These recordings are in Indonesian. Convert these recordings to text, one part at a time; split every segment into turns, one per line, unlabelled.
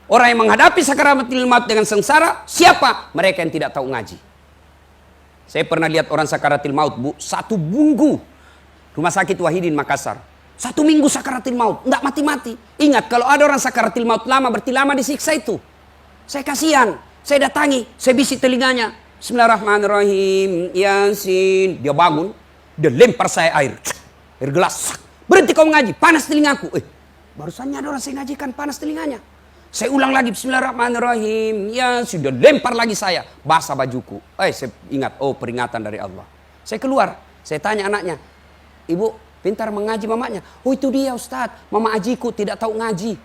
Orang yang menghadapi sakaratul maut dengan sengsara, siapa? Mereka yang tidak tahu ngaji. Saya pernah lihat orang sakaratul maut, Bu, 1 minggu. Rumah sakit Wahidin Makassar. 1 minggu sakaratul maut, enggak mati-mati. Ingat, kalau ada orang sakaratul maut lama, berarti lama disiksa itu. Saya kasihan, saya datangi, saya bisik telinganya. Bismillahirrahmanirrahim, Yasin. Dia bangun, dia lempar saya air gelas. Berhenti kau mengaji, panas telingaku. Barusannya ada orang saya ngajikan, panas telinganya. Saya ulang lagi, Bismillahirrahmanirrahim, ya sudah lempar lagi saya, basah bajuku. Saya ingat, oh peringatan dari Allah. Saya keluar, saya tanya anaknya, ibu pintar mengaji mamanya. Oh itu dia Ustaz, mama ajiku tidak tahu ngaji.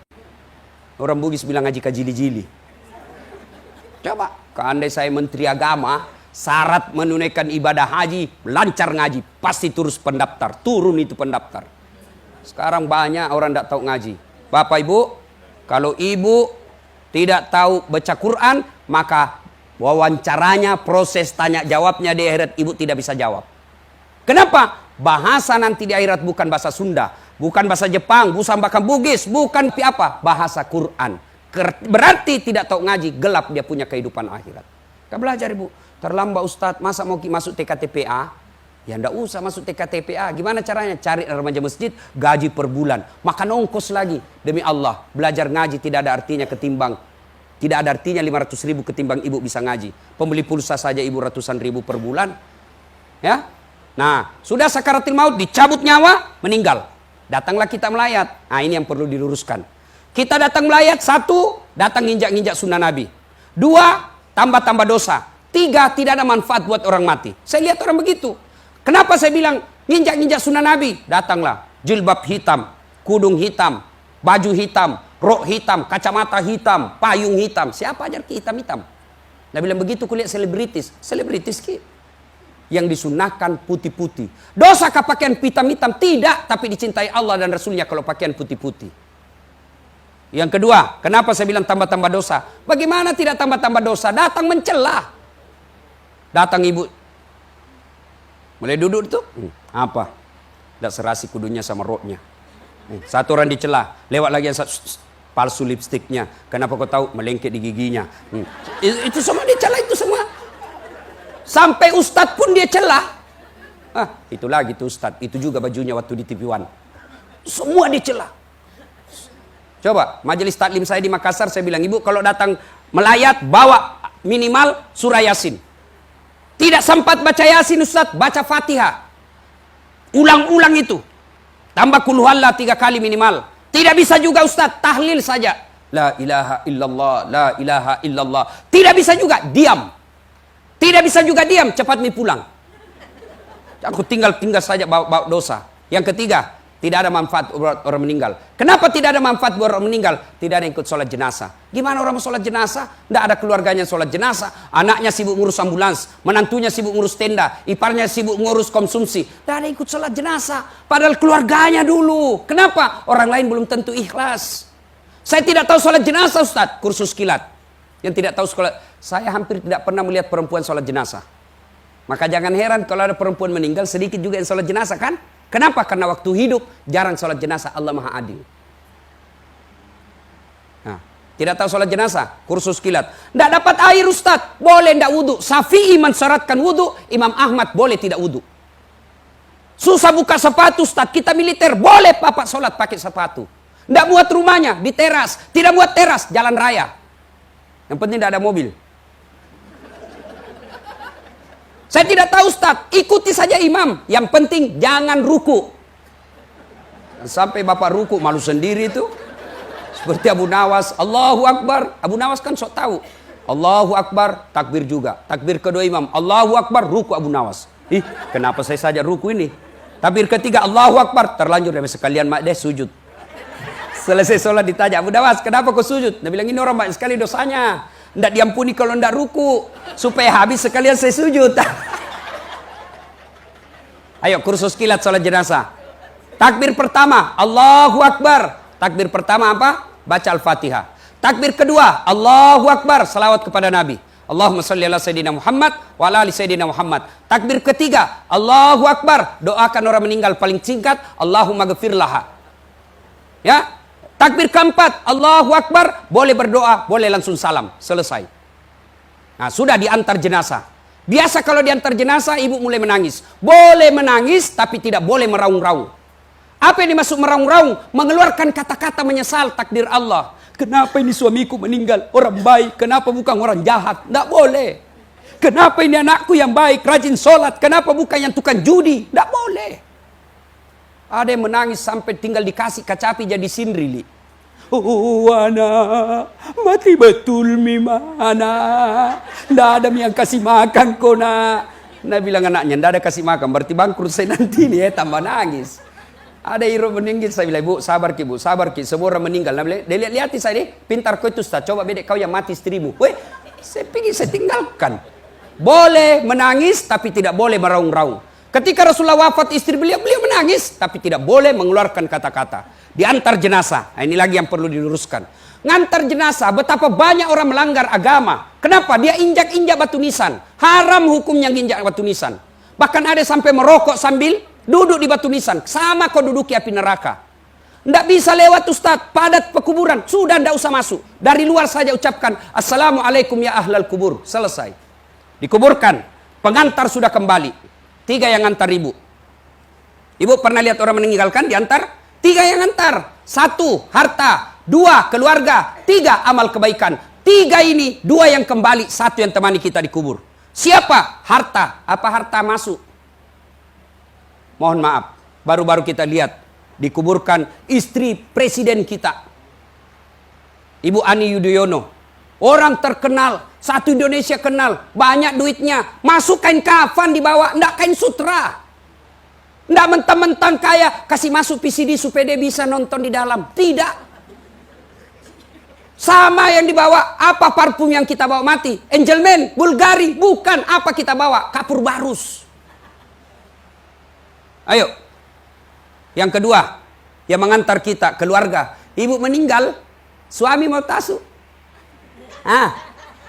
Orang Bugis bilang ngaji kajili-jili. Coba, andai saya menteri agama, syarat menunaikan ibadah haji, lancar ngaji, pasti turun itu pendaftar. Sekarang banyak orang tidak tahu ngaji. Bapak Ibu, kalau ibu tidak tahu baca Quran, maka wawancaranya, proses tanya jawabnya di akhirat ibu tidak bisa jawab. Kenapa? Bahasa nanti di akhirat bukan bahasa Sunda, bukan bahasa Jepang, bukan bahasa Bugis, bukan apa? Bahasa Quran. Berarti tidak tahu ngaji, gelap dia punya kehidupan akhirat. Kau belajar Ibu. Terlambat Ustadz, masa mau masuk TKTPA? Ya enggak usah masuk TKTPA. Gimana caranya? Cari remaja masjid, gaji per bulan. Makan ongkos lagi. Demi Allah, belajar ngaji tidak ada artinya ketimbang. Tidak ada artinya 500 ribu ketimbang ibu bisa ngaji. Pembeli pulsa saja ibu ratusan ribu per bulan. Ya. Nah, sudah sakaratul maut, dicabut nyawa, meninggal. Datanglah kita melayat. Nah, ini yang perlu diluruskan. Kita datang melayat, 1, datang nginjak-nginjak sunnah Nabi. 2, tambah-tambah dosa. 3, tidak ada manfaat buat orang mati. Saya lihat orang begitu. Kenapa saya bilang nginjak-nginjak sunnah Nabi? Datanglah jilbab hitam, kudung hitam, baju hitam, rok hitam, kacamata hitam, payung hitam. Siapa ajar ki hitam-hitam? Nah bilang begitu kulihat selebritis. Selebritis ki yang disunahkan putih-putih. Dosakah pakaian hitam-hitam? Tidak, tapi dicintai Allah dan Rasulnya kalau pakaian putih-putih. Yang kedua, kenapa saya bilang tambah-tambah dosa? Bagaimana tidak tambah-tambah dosa? Datang mencela. Datang ibu, mulai duduk itu, apa? Tidak serasi kudunya sama roknya. Satu orang dicela, lewat lagi yang palsu lipstiknya. Kenapa kau tahu? Melengket di giginya. Itu semua dicela, itu semua. Sampai ustadz pun dia celah. Itu lagi tuh ustadz. Itu juga bajunya waktu di TV One. Semua dicela. Coba, majelis taklim saya di Makassar, saya bilang, ibu kalau datang melayat, bawa minimal surah Yasin. Tidak sempat baca Yasin Ustaz, baca Fatihah. Ulang-ulang itu. Tambah qul huwallah 3 kali minimal. Tidak bisa juga Ustaz, tahlil saja. La ilaha illallah, la ilaha illallah. Tidak bisa juga, diam. Tidak bisa juga diam, cepat mi pulang. Aku tinggal saja bawa dosa. Yang ketiga, tidak ada manfaat buat orang meninggal. Kenapa tidak ada manfaat buat orang meninggal? Tidak ada yang ikut sholat jenazah. Gimana orang mau sholat jenazah? Tidak ada keluarganya sholat jenazah. Anaknya sibuk ngurus ambulans. Menantunya sibuk ngurus tenda. Iparnya sibuk ngurus konsumsi. Tidak ada yang ikut sholat jenazah. Padahal keluarganya dulu. Kenapa? Orang lain belum tentu ikhlas. Saya tidak tahu sholat jenazah Ustaz. Kursus kilat. Yang tidak tahu sholat. Saya hampir tidak pernah melihat perempuan sholat jenazah. Maka jangan heran kalau ada perempuan meninggal sedikit juga yang sholat jenazah kan? Kenapa? Karena waktu hidup jarang sholat jenazah. Allah Maha Adil. Nah, tidak tahu sholat jenazah, kursus kilat. Tidak dapat air Ustaz, boleh tidak wudhu. Syafi'i mensyaratkan wudhu, Imam Ahmad boleh tidak wudhu. Susah buka sepatu Ustaz, kita militer boleh bapak sholat pakai sepatu. Tidak buat rumahnya di teras, tidak buat teras jalan raya. Yang penting tidak ada mobil. Saya tidak tahu Ustaz, ikuti saja imam. Yang penting jangan ruku. Sampai bapak ruku malu sendiri itu. Seperti Abu Nawas, Allahu Akbar. Abu Nawas kan sok tahu. Allahu Akbar, takbir juga. Takbir kedua imam, Allahu Akbar, ruku Abu Nawas. Kenapa saya saja ruku ini? Takbir ketiga, Allahu Akbar, terlanjur dari sekalian mak deh sujud. Selesai sholat ditanya, Abu Nawas, kenapa kau sujud? Dia bilang, ini orang banyak sekali dosanya. Tidak diampuni kalau tidak ruku. Supaya habis sekalian saya sujud. Ayo kursus kilat sholat jenazah. Takbir pertama, Allahu Akbar. Takbir pertama apa? Baca Al-Fatihah. Takbir kedua, Allahu Akbar. Salawat kepada Nabi. Allahumma salli ala Sayyidina Muhammad wa ala ali Sayyidina Muhammad. Takbir ketiga, Allahu Akbar. Doakan orang meninggal paling singkat, Allahumma ghafir laha. Ya. Takbir keempat, Allahu Akbar, boleh berdoa, boleh langsung salam, selesai. Nah, sudah diantar jenazah. Biasa kalau diantar jenazah, ibu mulai menangis. Boleh menangis, tapi tidak boleh meraung-raung. Apa yang dimaksud meraung-raung? Mengeluarkan kata-kata menyesal takdir Allah. Kenapa ini suamiku meninggal? Orang baik, kenapa bukan orang jahat? Tidak boleh. Kenapa ini anakku yang baik, rajin sholat? Kenapa bukan yang tukang judi? Tidak boleh. Ada yang menangis sampai tinggal dikasih kacapi jadi sinrili. Oh, anak, mati betul mimana. Tidak ada yang kasih makan kau nak. Nah bilang anaknya, tidak ada kasih makan. Berarti bangkrut saya nanti nih, tambah nangis. Ada hero meninggal, saya bilang, bu, sabar ki, semua orang meninggal. Nah, dia lihat saya deh, pintar kau itu, Ustaz. Coba bedek kau yang mati istrimu. Weh, saya pikir saya tinggalkan. Boleh menangis, tapi tidak boleh meraung-raung. Ketika Rasulullah wafat, istri beliau menangis, tapi tidak boleh mengeluarkan kata-kata. Diantar jenazah. Nah, ini lagi yang perlu diluruskan. Ngantar jenazah, betapa banyak orang melanggar agama. Kenapa? Dia injak-injak batu nisan. Haram hukumnya injak batu nisan. Bahkan ada sampai merokok sambil duduk di batu nisan. Sama kau duduki api neraka. Tidak bisa lewat Ustaz, padat pekuburan. Sudah tidak usah masuk. Dari luar saja ucapkan, Assalamualaikum ya ahlal kubur. Selesai. Dikuburkan. Pengantar sudah kembali. 3 yang ngantar ibu. Ibu pernah lihat orang meninggalkan diantar? 3 yang ngantar. 1, harta. 2, keluarga. 3, amal kebaikan. 3 ini, 2 yang kembali, 1 yang temani kita dikubur. Siapa? Harta. Apa harta masuk? Mohon maaf, baru-baru kita lihat dikuburkan istri presiden kita, Ibu Ani Yudhoyono. Orang terkenal, satu Indonesia kenal, banyak duitnya. Masuk kain kafan dibawa, enggak kain sutra. Enggak mentang-mentang kaya, kasih masuk PCD supaya dia bisa nonton di dalam. Tidak. Sama yang dibawa, apa parfum yang kita bawa mati? Angelman, Bulgari, bukan. Apa kita bawa? Kapur barus. Ayo. Yang kedua, yang mengantar kita, keluarga. Ibu meninggal, suami mau tasuk.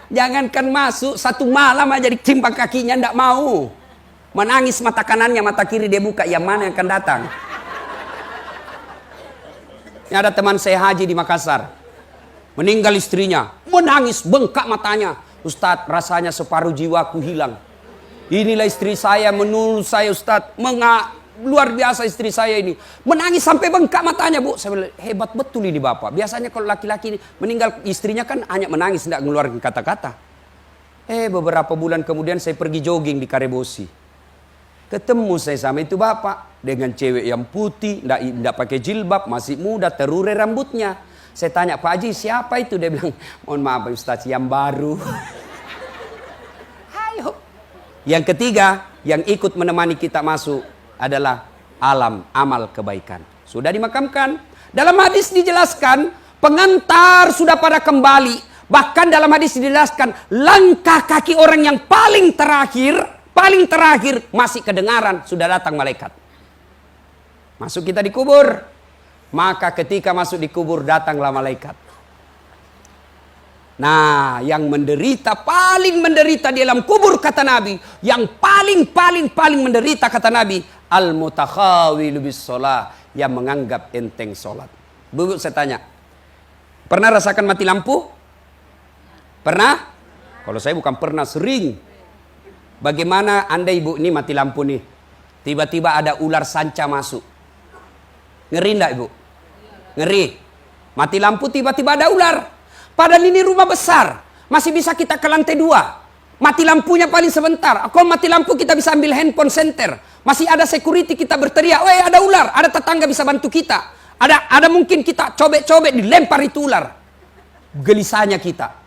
Jangankan masuk, 1 malam aja ditimpang kakinya, ndak mau. Menangis mata kanannya, mata kiri dia buka, yang mana yang akan datang. Ini ada teman saya haji di Makassar. Meninggal istrinya, menangis, bengkak matanya. Ustadz, rasanya separuh jiwaku hilang. Inilah istri saya, menurut saya Ustadz, luar biasa istri saya ini. Menangis sampai bengkak matanya, bu. Saya bilang, hebat betul ini bapak. Biasanya kalau laki-laki meninggal istrinya kan hanya menangis, tidak mengeluarkan kata-kata. Beberapa bulan kemudian saya pergi jogging di Karebosi. Ketemu saya sama itu bapak. Dengan cewek yang putih, tidak pakai jilbab, masih muda, terurai rambutnya. Saya tanya, Pak Haji siapa itu? Dia bilang, mohon maaf Ustaz, yang baru. Ayo. Yang ketiga, yang ikut menemani kita masuk adalah amal kebaikan. Sudah dimakamkan. Dalam hadis dijelaskan, pengantar sudah pada kembali. Bahkan dalam hadis dijelaskan, langkah kaki orang yang paling terakhir masih kedengaran, sudah datang malaikat. Masuk kita dikubur. Maka ketika masuk dikubur datanglah malaikat. Nah, yang paling menderita di dalam kubur kata Nabi, yang paling menderita kata Nabi, al-mutakhawilu bis shalah, yang menganggap enteng salat. Bu, saya tanya, pernah rasakan mati lampu? Pernah? Kalau saya bukan pernah, sering. Bagaimana Anda ibu ini mati lampu nih? Tiba-tiba ada ular sanca masuk. Ngeri enggak ibu? Ngeri. Mati lampu tiba-tiba ada ular. Padahal ini rumah besar. Masih bisa kita ke lantai 2. Mati lampunya paling sebentar. Kalau mati lampu kita bisa ambil handphone center. Masih ada security kita berteriak. Weh ada ular. Ada tetangga bisa bantu kita. Ada mungkin kita cobek-cobek dilempar itu ular. Gelisahnya kita.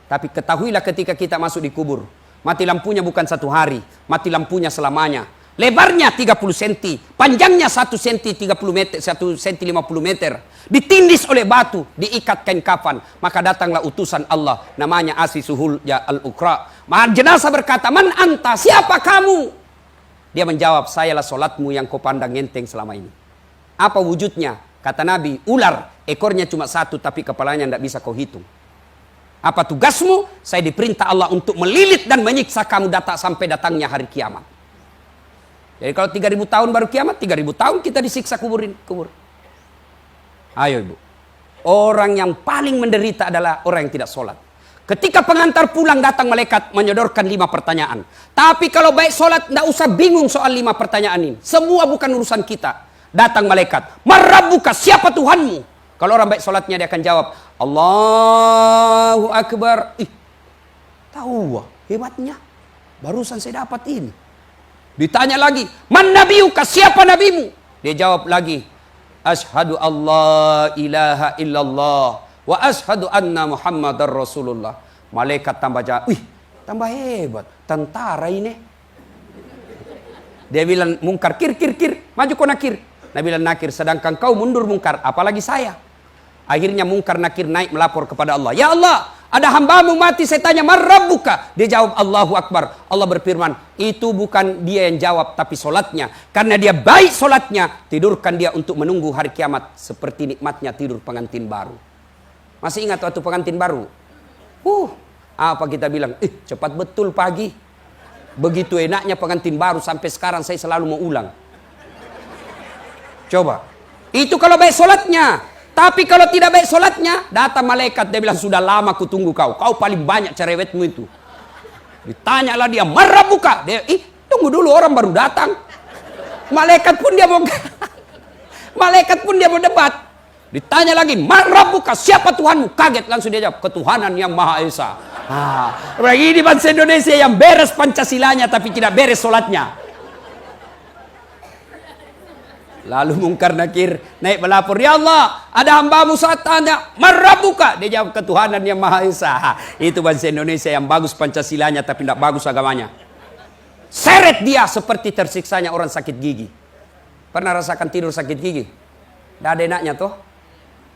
Tapi ketahuilah ketika kita masuk di kubur. Mati lampunya bukan 1 hari. Mati lampunya selamanya. Lebarnya 30 cm, panjangnya 1 cm 30 meter, 1 cm 50 meter. Ditindis oleh batu, diikat kain kafan. Maka datanglah utusan Allah, namanya Asisuhul ya al-Ukra. Maka jenazah berkata, "Man anta? Siapa kamu?" Dia menjawab, "Sayalah solatmu yang kau pandang enteng selama ini." Apa wujudnya? Kata Nabi, ular, ekornya cuma 1 tapi kepalanya tidak bisa kau hitung. Apa tugasmu? Saya diperintah Allah untuk melilit dan menyiksa kamu sampai datangnya hari kiamat. Jadi kalau 3000 tahun baru kiamat, 3000 tahun kita disiksa kubur. Ayo ibu. Orang yang paling menderita adalah orang yang tidak sholat. Ketika pengantar pulang datang malaikat menyodorkan 5 pertanyaan. Tapi kalau baik sholat, tidak usah bingung soal 5 pertanyaan ini. Semua bukan urusan kita. Datang malaikat, "Marabbuka, siapa Tuhanmu?" Kalau orang baik sholatnya dia akan jawab, "Allahu Akbar." Tahu hebatnya. Barusan saya dapat ini. Ditanya lagi, "Man nabiyuka, siapa nabimu?" Dia jawab lagi, "Asyhadu Allah ilaha illallah wa asyhadu anna Muhammadar Rasulullah." Malaikat tambah jawab, tambah hebat, tentara ini. Dia bilang mungkar, "Kir, maju kau nakir." Nabi bilang, "Nakir, sedangkan kau mundur mungkar, apalagi saya." Akhirnya mungkar nakir naik melapor kepada Allah. "Ya Allah, ada hambamu mati, saya tanya, man rabbuka?" Dia jawab, "Allahu Akbar." Allah berfirman, "Itu bukan dia yang jawab, tapi solatnya. Karena dia baik solatnya, tidurkan dia untuk menunggu hari kiamat. Seperti nikmatnya tidur pengantin baru." Masih ingat waktu pengantin baru? Apa kita bilang? Cepat betul pagi. Begitu enaknya pengantin baru, sampai sekarang saya selalu mau ulang. Coba. Itu kalau baik solatnya. Tapi kalau tidak baik solatnya, datang malaikat, dia bilang, "Sudah lama ku tunggu kau. Kau paling banyak cerewetmu itu." Ditanyalah dia, "Marabbuka?" Dia, tunggu dulu, orang baru datang. Malaikat pun dia mau debat. Ditanya lagi, "Marabbuka, siapa Tuhanmu?" Kaget langsung dia jawab, "Ketuhanan yang Maha Esa." Ini bangsa Indonesia yang beres Pancasilanya tapi tidak beres solatnya. Lalu mungkar nakir naik melapor, "Ya Allah, ada hambamu saat tanya, marabbuka?" Dia jawab, "Ketuhanan yang Maha Esa." Itu bangsa Indonesia yang bagus Pancasilanya tapi tidak bagus agamanya. Seret dia seperti tersiksanya orang sakit gigi. Pernah rasakan tidur sakit gigi? Tidak ada enaknya toh.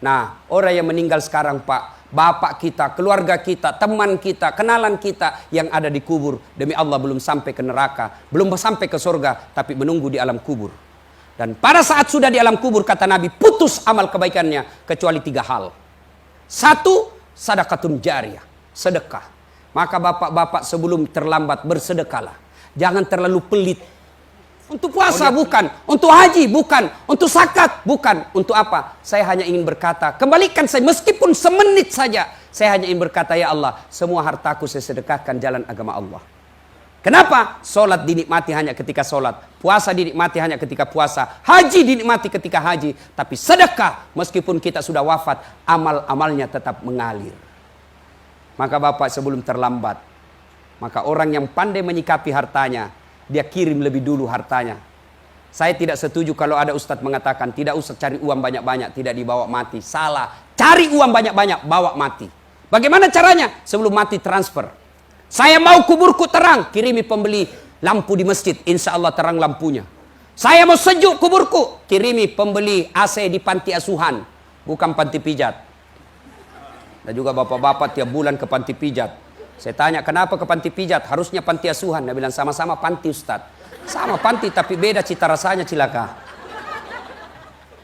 Nah, orang yang meninggal sekarang, Pak, bapak kita, keluarga kita, teman kita, kenalan kita yang ada di kubur, demi Allah belum sampai ke neraka, belum sampai ke surga, tapi menunggu di alam kubur. Dan pada saat sudah di alam kubur, kata Nabi, putus amal kebaikannya kecuali 3 hal. 1, sadaqatun jariyah, sedekah. Maka bapak-bapak sebelum terlambat bersedekahlah. Jangan terlalu pelit. Untuk puasa bukan, untuk haji bukan, untuk zakat bukan, untuk apa? Saya hanya ingin berkata, kembalikan saya meskipun semenit saja. Saya hanya ingin berkata, "Ya Allah, semua hartaku saya sedekahkan jalan agama Allah." Kenapa? Solat dinikmati hanya ketika solat, puasa dinikmati hanya ketika puasa, haji dinikmati ketika haji. Tapi sedekah, meskipun kita sudah wafat, amal-amalnya tetap mengalir. Maka bapak sebelum terlambat, maka orang yang pandai menyikapi hartanya, dia kirim lebih dulu hartanya. Saya tidak setuju kalau ada ustadz mengatakan, tidak usah cari uang banyak-banyak, tidak dibawa mati. Salah, cari uang banyak-banyak, bawa mati. Bagaimana caranya? Sebelum mati transfer. Saya mau kuburku terang, kirimi pembeli lampu di masjid, insya Allah terang lampunya. Saya mau sejuk kuburku, kirimi pembeli AC di panti asuhan, bukan panti pijat. Dan juga bapak-bapak tiap bulan ke panti pijat. Saya tanya, kenapa ke panti pijat? Harusnya panti asuhan. Dia bilang, sama-sama panti Ustaz. Sama panti tapi beda cita rasanya, cilaka.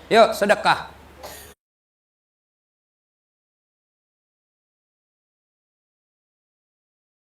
Yuk sedekah.